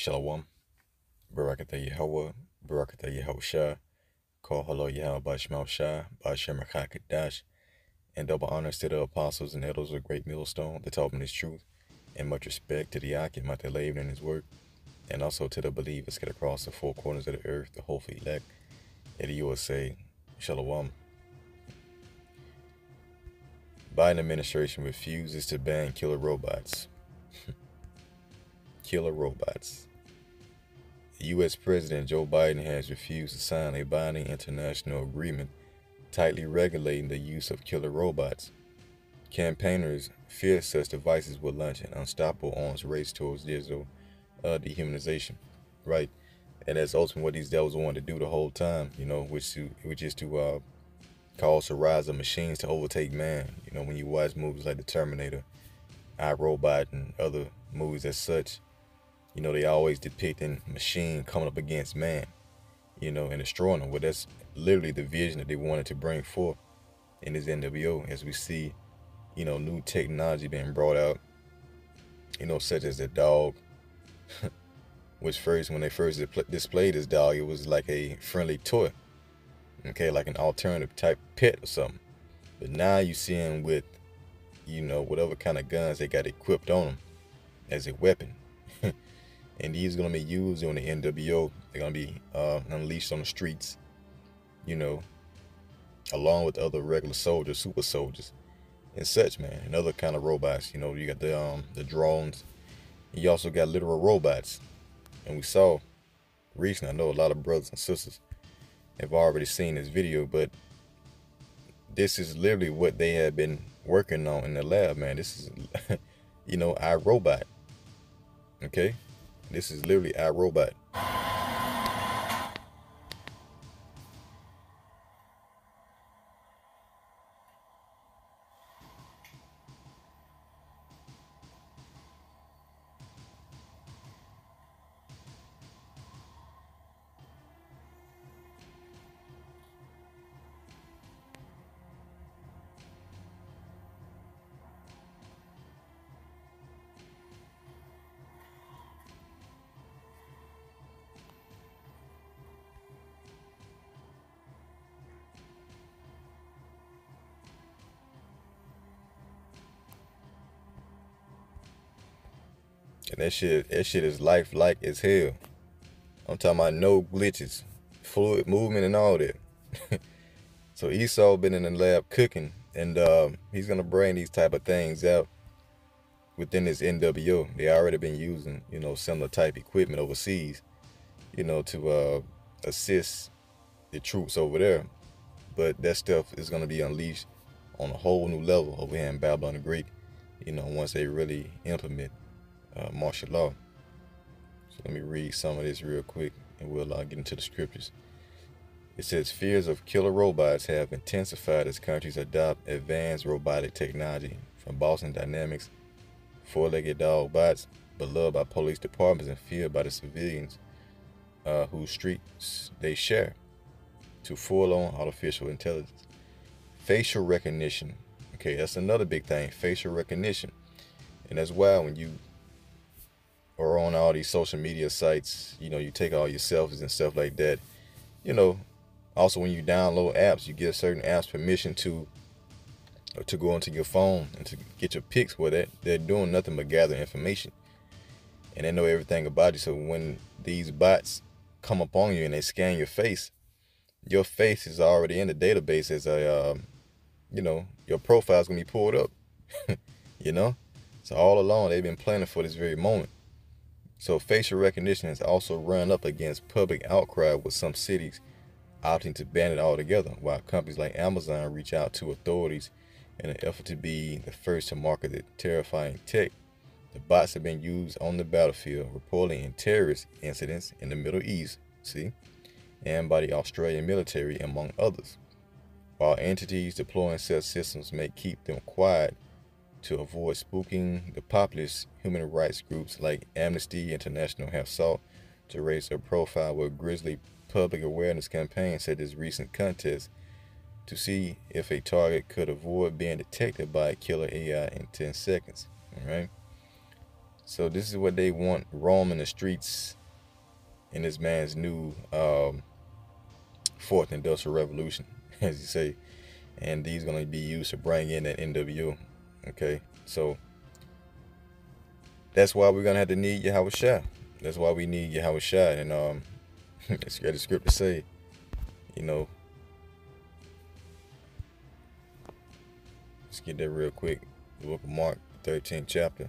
Shalom, Barakatah Yahweh, Barakatah Yahushua, Call Hello Yahweh Bashmal Shah, Bashem Kadash, and double honors to the apostles and elders of Great Millstone that taught me this truth, and much respect to the Akim out there laboring in his work, and also to the believers scattered across the four corners of the earth, the hopefully elect, and the USA. Shalom. Biden administration refuses to ban killer robots. Killer robots. U.S. President Joe Biden has refused to sign a binding international agreement tightly regulating the use of killer robots. Campaigners fear such devices will launch an unstoppable arms race towards digital dehumanization, right? And that's ultimately what these devils wanted to do the whole time, which is to cause the rise of machines to overtake man. When you watch movies like The Terminator, iRobot, and other movies as such, they always depicting machine coming up against man, and destroying them. Well, that's literally the vision that they wanted to bring forth in this NWO, as we see, new technology being brought out, such as the dog, which when they first displayed this dog, it was like a friendly toy, okay, like an alternative type pet or something. But now you see them with, whatever kind of guns they got equipped on them as a weapon. And these are going to be used on the NWO. They're going to be unleashed on the streets, along with other regular soldiers, super soldiers, and such, man. And other kind of robots. You got the drones. You also got literal robots. And we saw recently, I know a lot of brothers and sisters have already seen this video, but this is literally what they have been working on in the lab, man. This is, iRobot. Okay? This is literally iRobot. And that shit is lifelike as hell. I'm talking about no glitches, fluid movement and all that. So Esau been in the lab cooking, and he's gonna bring these type of things out within this NWO. They already been using, similar type equipment overseas, to assist the troops over there. But that stuff is gonna be unleashed on a whole new level over here in Babylon the Great, once they really implement martial law. So let me read some of this real quick, and we'll get into the scriptures. It says, fears of killer robots have intensified as countries adopt advanced robotic technology, from Boston Dynamics, four-legged dog bots, beloved by police departments and feared by the civilians whose streets they share, to full-on artificial intelligence. Facial recognition. Okay, that's another big thing, facial recognition. And that's why when you or on all these social media sites, you take all your selfies and stuff like that. Also when you download apps, you give certain apps permission to go into your phone and to get your pics with it. They're doing nothing but gather information. And they know everything about you. So when these bots come up on you and they scan your face is already in the database as a, your profile is going to be pulled up, So all along, they've been planning for this very moment. So facial recognition has also run up against public outcry, with some cities opting to ban it altogether, while companies like Amazon reach out to authorities in an effort to be the first to market the terrifying tech. The bots have been used on the battlefield, reportedly in terrorist incidents in the Middle East, and by the Australian military, among others. While entities deploying such systems may keep them quiet to avoid spooking the populist, human rights groups like Amnesty International have sought to raise their profile with grisly public awareness campaigns such as recent contests to see if a target could avoid being detected by a killer AI in 10 seconds. All right. So this is what they want roaming the streets in this man's new fourth industrial revolution, as you say. And these going to be used to bring in that NWO. Okay, so that's why we're going to have to need Yahweh Shai. That's why we need Yahweh Shai. And it's got a script to say, you know, let's get that real quick. The book of Mark, 13th chapter.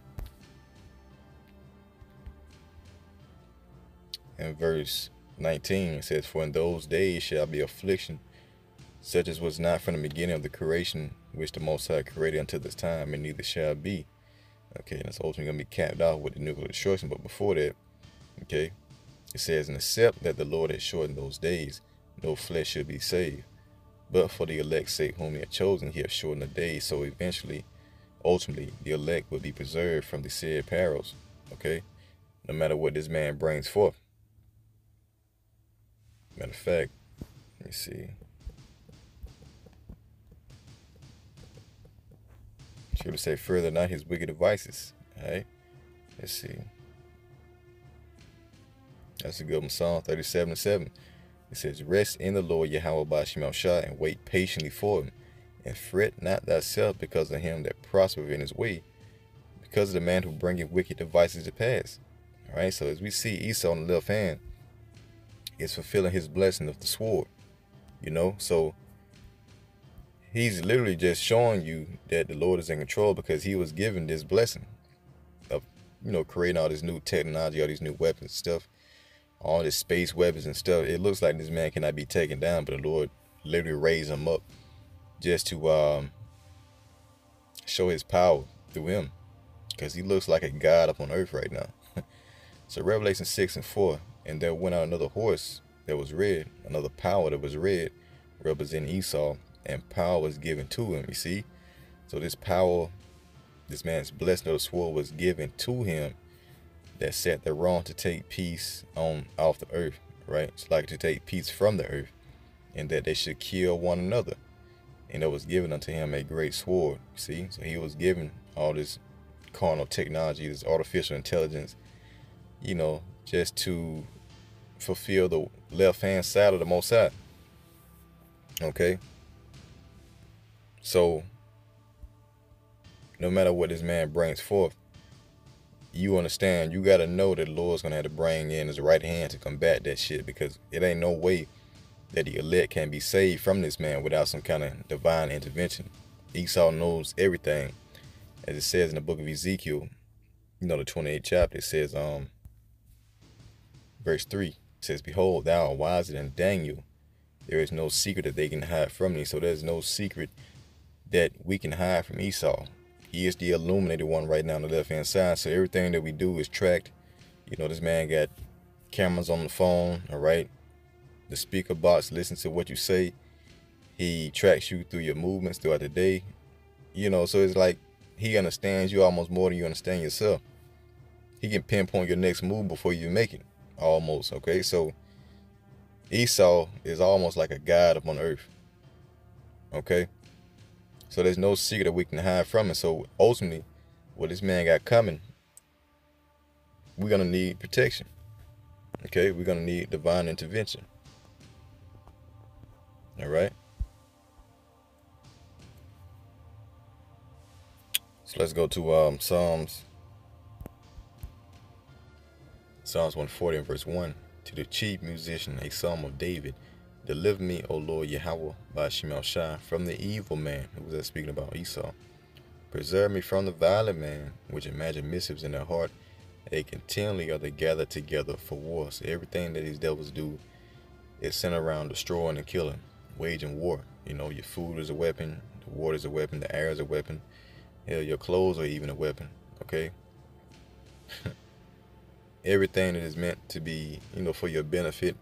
And verse 19, it says, "For in those days shall be affliction, such as was not from the beginning of the creation, which the Most High created until this time, and neither shall be." Okay, that's ultimately going to be capped off with the nuclear destruction. But before that, okay, it says, "And except that the Lord had shortened those days, no flesh should be saved. But for the elect's sake whom he had chosen, he hath shortened the days." So eventually, ultimately, the elect will be preserved from the said perils. Okay, no matter what this man brings forth. Matter of fact, let me see. Should have said, "Further not his wicked devices." Alright, let's see. That's a good one. Psalm 37:7. It says, "Rest in the Lord Yahweh Ba'Shem El Shai, and wait patiently for him, and fret not thyself because of him that prospereth in his way, because of the man who bringeth wicked devices to pass." Alright, so as we see, Esau on the left hand is fulfilling his blessing of the sword. You know, so he's literally just showing you that the Lord is in control, because he was given this blessing of, you know, creating all this new technology, all these new weapons and stuff, all this space weapons and stuff. It looks like this man cannot be taken down, but the Lord literally raised him up just to show his power through him, because he looks like a god up on earth right now. So Revelation 6:4, "And there went out another horse that was red, another power that was red, representing Esau, and power was given to him." You see, so this power, this man's blessing of the sword, was given to him, that set the wrong to take peace off the earth, right? It's like to take peace from the earth, and that they should kill one another. And it was given unto him a great sword. You see, so he was given all this carnal technology, this artificial intelligence, you know, just to fulfill the left hand side of the Most High. Okay, so no matter what this man brings forth, you understand, you got to know that the Lord's going to have to bring in his right hand to combat that shit, because it ain't no way that the elect can be saved from this man without some kind of divine intervention. Esau knows everything. As it says in the book of Ezekiel, you know, the 28th chapter, it says, verse 3, it says, "Behold, thou art wiser than Daniel. There is no secret that they can hide from thee." So there's no secret that we can hide from Esau. He is the illuminated one right now on the left hand side. So everything that we do is tracked. You know, this man got cameras on the phone, all right? The speaker box listens to what you say. He tracks you through your movements throughout the day. You know, so it's like he understands you almost more than you understand yourself. He can pinpoint your next move before you make it, almost, okay? So Esau is almost like a god up on earth, okay? So there's no secret that we can hide from it. So ultimately, what this man got coming, we're going to need protection, okay? We're going to need divine intervention, all right? So let's go to Psalms 140 and verse 1. "To the chief musician, a psalm of David. Deliver me, O Lord Yahweh, Ba'Shem El Shai, from the evil man." Who was that speaking about? Esau. "Preserve me from the violent man, which imagine mischiefs in their heart. They continually are they gathered together for war." So everything that these devils do is centered around destroying and killing, waging war. You know, your food is a weapon, the water is a weapon, the air is a weapon. Hell, your clothes are even a weapon, okay? Everything that is meant to be, you know, for your benefit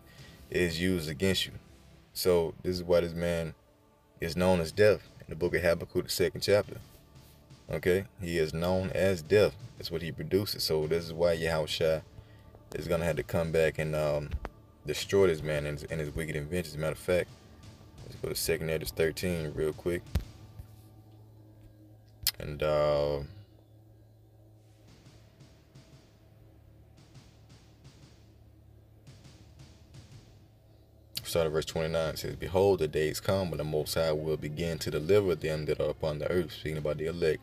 is used against you. So this is why this man is known as death in the book of Habakkuk, the 2nd chapter. Okay, he is known as death. That's what he produces. So this is why Yahweh Shai is gonna have to come back and destroy this man and his wicked inventions. As a matter of fact, let's go to 2nd Esdras 13 real quick. And start at verse 29. It says, behold, the days come when the Most High will begin to deliver them that are upon the earth, speaking about the elect.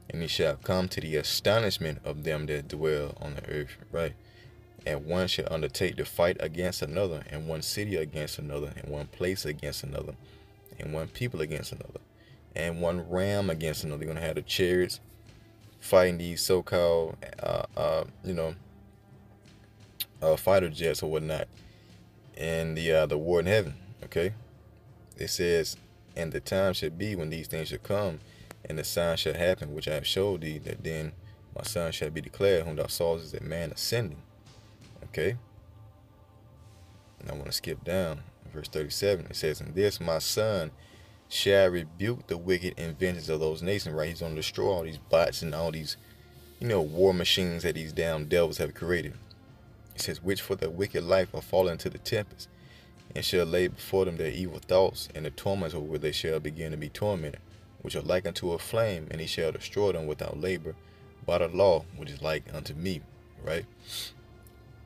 And he shall come to the astonishment of them that dwell on the earth, right? And one shall undertake to fight against another, and one city against another, and one place against another, and one people against another, and one ram against another. You're going to have the chariots fighting these so-called, fighter jets or whatnot, and the war in heaven, okay? It says, and the time should be when these things should come, and the sign shall happen, which I have showed thee, that then my son shall be declared, whom thou sawest is a man ascending. Okay. And I want to skip down. Verse 37. It says, and this my son shall rebuke the wicked inventions of those nations, right? He's going to destroy all these bots and all these, war machines that these damn devils have created. It says, which for their wicked life are fallen into the tempest, and shall lay before them their evil thoughts, and the torments where they shall begin to be tormented, which are like unto a flame, and he shall destroy them without labor by the law, which is like unto me, right?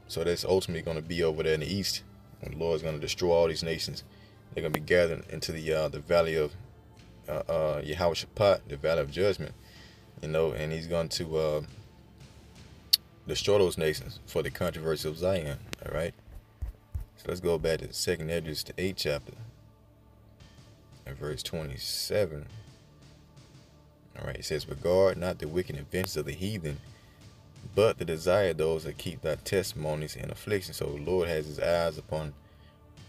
So that's ultimately going to be over there in the east, when the Lord is going to destroy all these nations. They're going to be gathered into the valley of Yehoshaphat, the valley of judgment, and he's going to destroy those nations for the controversy of Zion, all right? So let's go back to 2nd Esdras, the 8th chapter, and verse 27. All right, it says, regard not the wicked inventions of the heathen, but the desire of those that keep thy testimonies and afflictions. So the Lord has his eyes upon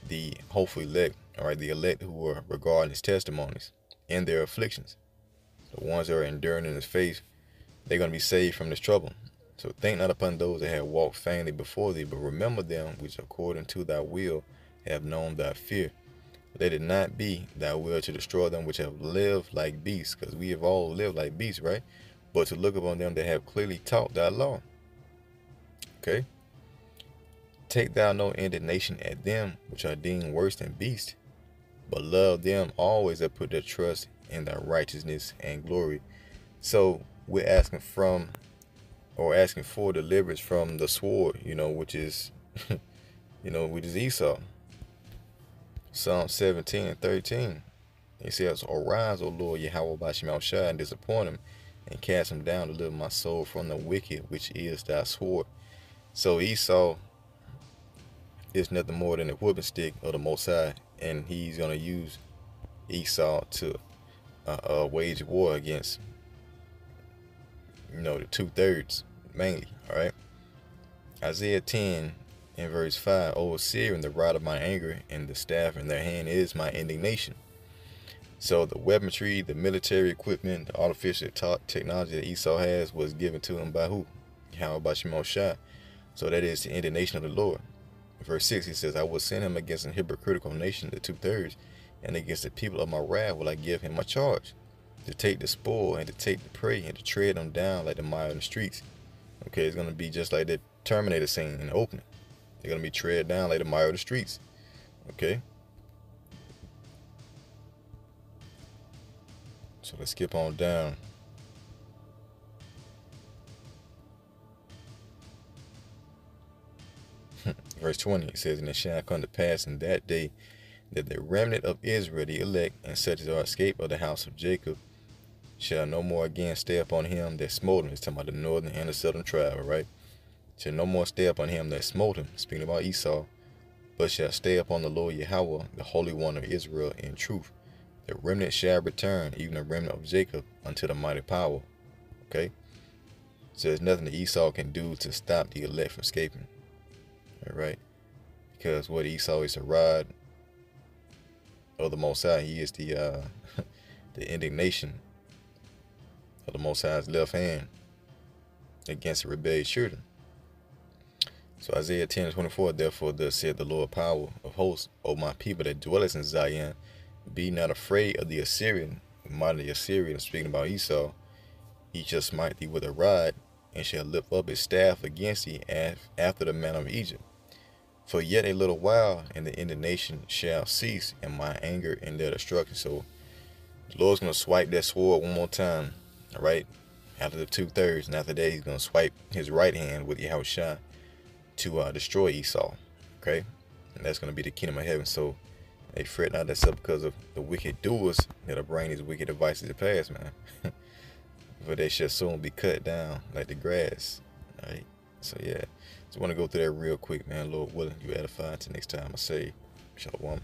the hopeful elect, all right, the elect who are regarding his testimonies and their afflictions. The ones that are enduring in his faith, they're going to be saved from this trouble. So think not upon those that have walked faintly before thee, but remember them which according to thy will have known thy fear. Let it not be thy will to destroy them which have lived like beasts, because we have all lived like beasts, right? But to look upon them that have clearly taught thy law. Okay? Take thou no indignation at them which are deemed worse than beasts, but love them always that put their trust in thy righteousness and glory. So we're asking for deliverance from the sword, which is, which is Esau. Psalm 17:13. It says, arise, O Lord, Yahweh Bashim Shai, and disappoint him, and cast him down to deliver my soul from the wicked, which is thy sword. So Esau is nothing more than a whipping stick of the Most High, and he's going to use Esau to wage war against, the 2/3 mainly, all right? Isaiah 10 in verse 5, O Assyrian, the rod of my anger, and the staff in their hand is my indignation. So the weaponry, the military equipment, the artificial technology that Esau has was given to him by who? How about Shemot Shai? So that is the indignation of the Lord. Verse 6, he says, I will send him against an hypocritical nation, the 2/3, and against the people of my wrath will I give him a charge, to take the spoil and to take the prey and to tread them down like the mire in the streets. Okay, it's going to be just like that Terminator scene in the opening. They're going to be tread down like the mire of the streets. Okay. So let's skip on down. Verse 20, it says, and it shall come to pass in that day that the remnant of Israel, the elect, and such as are escaped of the house of Jacob, shall no more again stay upon him that smote him. It's talking about the northern and the southern tribe, right? Shall no more stay upon him that smote him, speaking about Esau, but shall stay upon the Lord Yahweh, the Holy One of Israel, in truth. The remnant shall return, even the remnant of Jacob, unto the mighty power. Okay? So there's nothing that Esau can do to stop the elect from escaping. All right? Because what Esau is a rod of the Most High. He is the the indignation of the Most High's left hand against the rebellious children. So Isaiah 10:24, therefore thus said the Lord power of hosts, O my people that dwelleth in Zion, be not afraid of the Assyrian. Mighty Assyrian, speaking about Esau, he shall smite thee with a rod, and shall lift up his staff against thee after the manner of Egypt. For yet a little while, and the indignation shall cease, and my anger and their destruction. So the Lord's going to swipe that sword one more time, all right, after the 2/3, and after that he's going to swipe his right hand with Yahushua to destroy Esau, okay? and that's going to be the kingdom of heaven. So they fret not themselves because of the wicked doers that'll bring these wicked devices to pass, man. For they shall soon be cut down like the grass. All right. So yeah, just want to go through that real quick, man. Lord willing, you edify. Until next time, I say, shalom.